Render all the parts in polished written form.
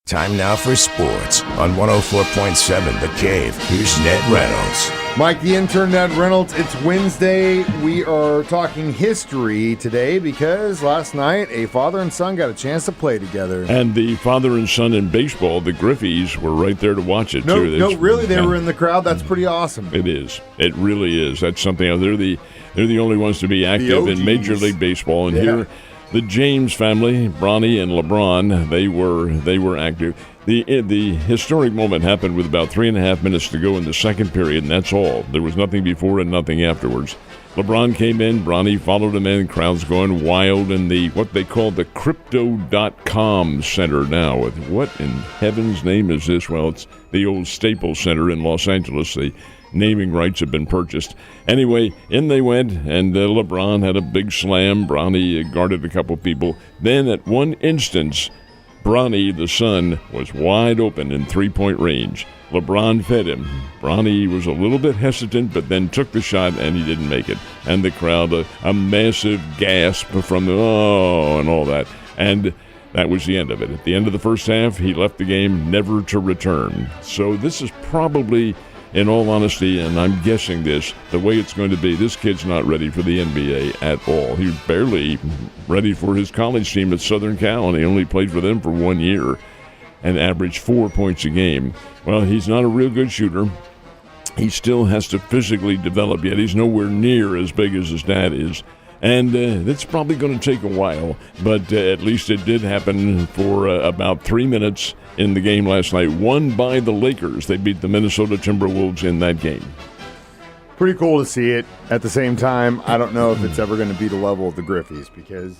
Time now for sports on 104.7 The Cave. Here's Ned Reynolds. Mike, the intern, Ned Reynolds. It's Wednesday. We are talking history today because last night a father and son got a chance to play together. And the father and son in baseball, the Griffeys, were right there to watch it, too. No, really, they were in the crowd. That's pretty awesome. It is. It really is. That's something else. They're the only ones to be active in Major League Baseball. And here, the James family, Bronny and LeBron, they were active. The historic moment happened with about 3.5 minutes to go in the second period, and that's all. There was nothing before and nothing afterwards. LeBron came in, Bronny followed him in, crowds going wild in what they call the Crypto.com Center now. What in heaven's name is this? Well, it's the old Staples Center in Los Angeles. The naming rights have been purchased. Anyway, in they went, and LeBron had a big slam. Bronny guarded a couple people. Then at one instance, Bronny, the son, was wide open in three-point range. LeBron fed him. Bronny was a little bit hesitant, but then took the shot, and he didn't make it. And the crowd, a massive gasp from the, oh, and all that. And that was the end of it. At the end of the first half, he left the game never to return. So this is probably, in all honesty, and I'm guessing this, the way it's going to be, this kid's not ready for the NBA at all. He's barely ready for his college team at Southern Cal, and he only played for them for 1 year and averaged 4 points a game. Well, he's not a real good shooter. He still has to physically develop yet. He's nowhere near as big as his dad is. And it's probably going to take a while, but at least it did happen for about 3 minutes in the game last night, won by the Lakers. They beat the Minnesota Timberwolves in that game. Pretty cool to see it. At the same time, I don't know if it's ever going to be the level of the Griffeys because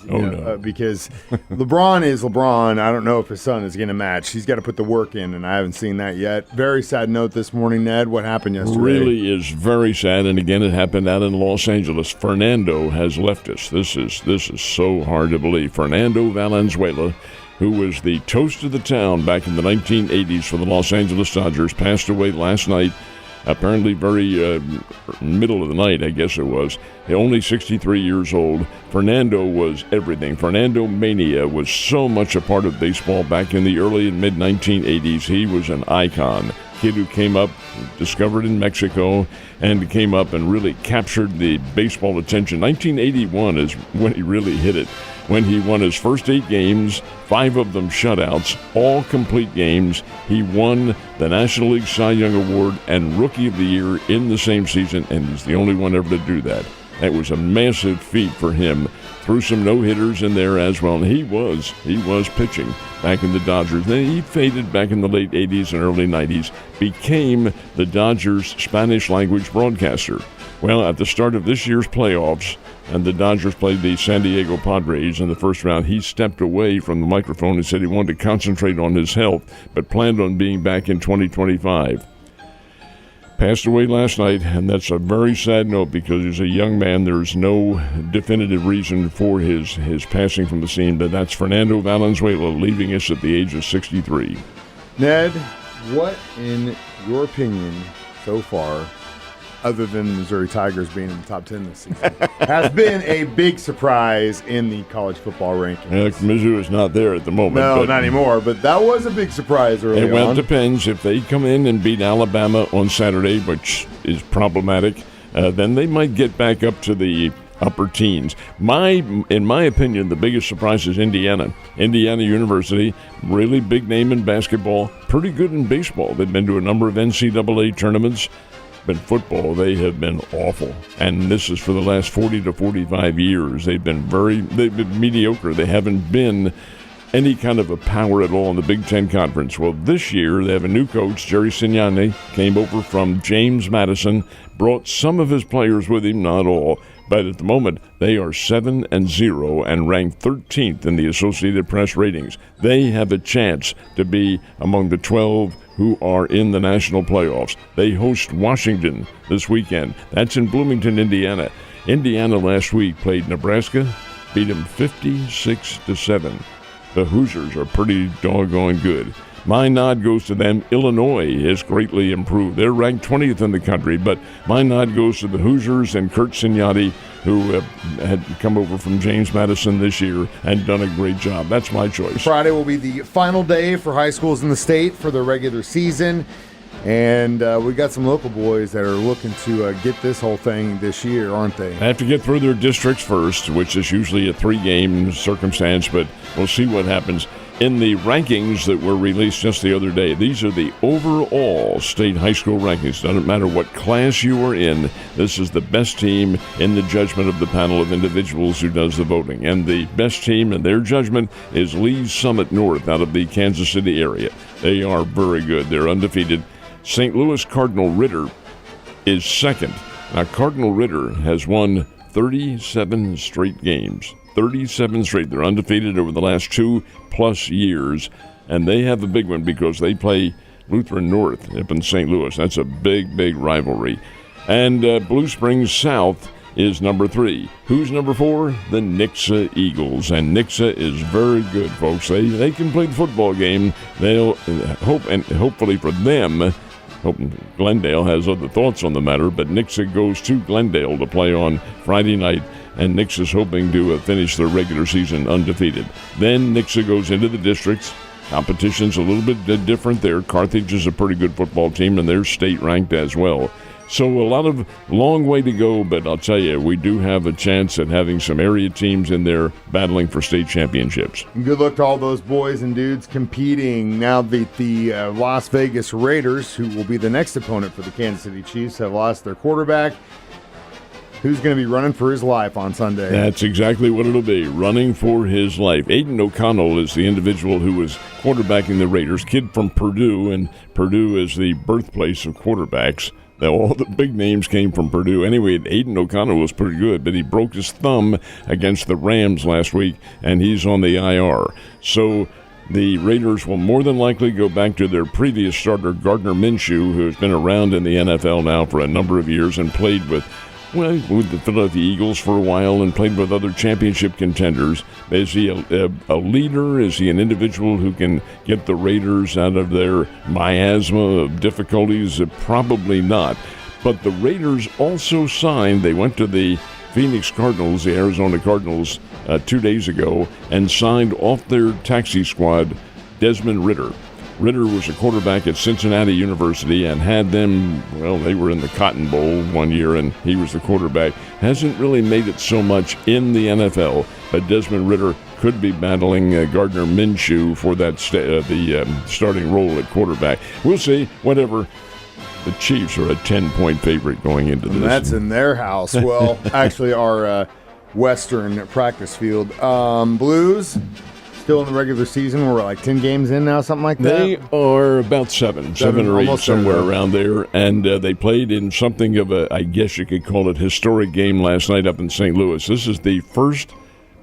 because LeBron is LeBron. I don't know if his son is going to match. He's got to put the work in, and I haven't seen that yet. Very sad note this morning, Ned. What happened yesterday? Really is very sad, and again, it happened out in Los Angeles. Fernando has left us. This is so hard to believe. Fernando Valenzuela, who was the toast of the town back in the 1980s for the Los Angeles Dodgers, passed away last night. Apparently very middle of the night, I guess it was. Only 63 years old. Fernando was everything. Fernando Mania was so much a part of baseball back in the early and mid-1980s. He was an icon. Kid who came up, discovered in Mexico, and came up and really captured the baseball attention. 1981 is when he really hit it, when he won his first 8 games, 5 of them shutouts, all complete games. He won the National League Cy Young Award and Rookie of the Year in the same season, and he's the only one ever to do that. That was a massive feat for him. Threw some no-hitters in there as well, and he was pitching back in the Dodgers. Then he faded back in the late 80s and early 90s, became the Dodgers' Spanish-language broadcaster. Well, at the start of this year's playoffs, and the Dodgers played the San Diego Padres in the first round, he stepped away from the microphone and said he wanted to concentrate on his health, but planned on being back in 2025. Passed away last night, and that's a very sad note because he's a young man. There's no definitive reason for his passing from the scene, but that's Fernando Valenzuela leaving us at the age of 63. Ned, what, in your opinion, so far, other than the Missouri Tigers being in the top 10 this season, has been a big surprise in the college football rankings? Mizzou is not there at the moment. No, not anymore, but that was a big surprise early on. Well, it depends. If they come in and beat Alabama on Saturday, which is problematic, then they might get back up to the upper teens. In my opinion, the biggest surprise is Indiana. Indiana University, really big name in basketball, pretty good in baseball. They've been to a number of NCAA tournaments. But football, they have been awful. And this is for the last 40 to 45 years. They've been mediocre. They haven't been any kind of a power at all in the Big Ten Conference. Well, this year they have a new coach, Jerry Signani, came over from James Madison, brought some of his players with him, not all. But at the moment, they are 7-0 and ranked 13th in the Associated Press ratings. They have a chance to be among the 12 who are in the national playoffs. They host Washington this weekend. That's in Bloomington, Indiana. Indiana last week played Nebraska, beat them 56-7. The Hoosiers are pretty doggone good. my nod goes to them. Illinois has greatly improved. They're ranked 20th in the country, but my nod goes to the Hoosiers and Kurt Signotti, who had come over from James Madison this year and done a great job. That's my choice. Friday will be the final day for high schools in the state for their regular season. And we got some local boys that are looking to get this whole thing this year, aren't they? They have to get through their districts first, which is usually a 3-game circumstance, but we'll see what happens. In the rankings that were released just the other day, these are the overall state high school rankings. Doesn't matter what class you are in, this is the best team in the judgment of the panel of individuals who does the voting. And the best team in their judgment is Lee's Summit North out of the Kansas City area. They are very good. They're undefeated. St. Louis Cardinal Ritter is second. Now, Cardinal Ritter has won 37 straight games. 37 straight. They're undefeated over the last 2+ years. And they have a big one because they play Lutheran North up in St. Louis. That's a big, big rivalry. And Blue Springs South is number 3. Who's number 4? The Nixa Eagles. And Nixa is very good, folks. They can play the football game. They'll hope, and hopefully for them, Glendale has other thoughts on the matter, but Nixa goes to Glendale to play on Friday night, and Nixa's hoping to finish their regular season undefeated. Then Nixa goes into the districts. Competition's a little bit different there. Carthage is a pretty good football team, and they're state ranked as well. So a long way to go, but I'll tell you, we do have a chance at having some area teams in there battling for state championships. Good luck to all those boys and dudes competing. Now the Las Vegas Raiders, who will be the next opponent for the Kansas City Chiefs, have lost their quarterback. Who's going to be running for his life on Sunday? That's exactly what it'll be, running for his life. Aiden O'Connell is the individual who was quarterbacking the Raiders, kid from Purdue, and Purdue is the birthplace of quarterbacks. All the big names came from Purdue. Anyway, Aiden O'Connell was pretty good, but he broke his thumb against the Rams last week, and he's on the IR. So the Raiders will more than likely go back to their previous starter, Gardner Minshew, who has been around in the NFL now for a number of years and played with the Philadelphia Eagles for a while and played with other championship contenders. Is he a leader? Is he an individual who can get the Raiders out of their miasma of difficulties? Probably not. But the Raiders also signed, they went to the Phoenix Cardinals, the Arizona Cardinals, 2 days ago, and signed off their taxi squad Desmond Ridder. Ridder was a quarterback at Cincinnati University and had them, they were in the Cotton Bowl one year, and he was the quarterback. Hasn't really made it so much in the NFL, but Desmond Ridder could be battling Gardner Minshew for that starting role at quarterback. We'll see. Whatever. The Chiefs are a 10-point favorite going into this. That's in their house. Well, actually, our Western practice field. Blues still in the regular season. We're like 10 games in now, something like that. They are about seven or eight, somewhere around there. And they played in something of a, I guess you could call it, historic game last night up in St. Louis. This is the first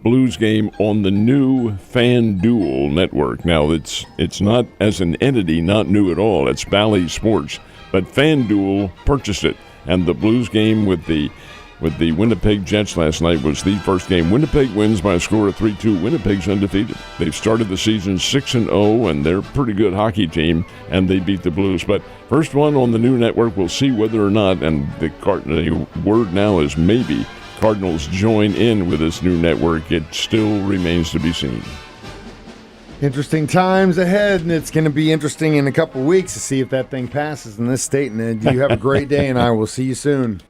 Blues game on the new FanDuel network. Now, it's not, as an entity, not new at all. It's Bally Sports. But FanDuel purchased it. And the Blues game with the Winnipeg Jets last night was the first game. Winnipeg wins by a score of 3-2. Winnipeg's undefeated. They've started the season 6-0, and they're a pretty good hockey team, and they beat the Blues. But first one on the new network, we'll see whether or not, and the word now is maybe Cardinals join in with this new network. It still remains to be seen. Interesting times ahead, and it's going to be interesting in a couple weeks to see if that thing passes in this state. And you have a great day, and I will see you soon.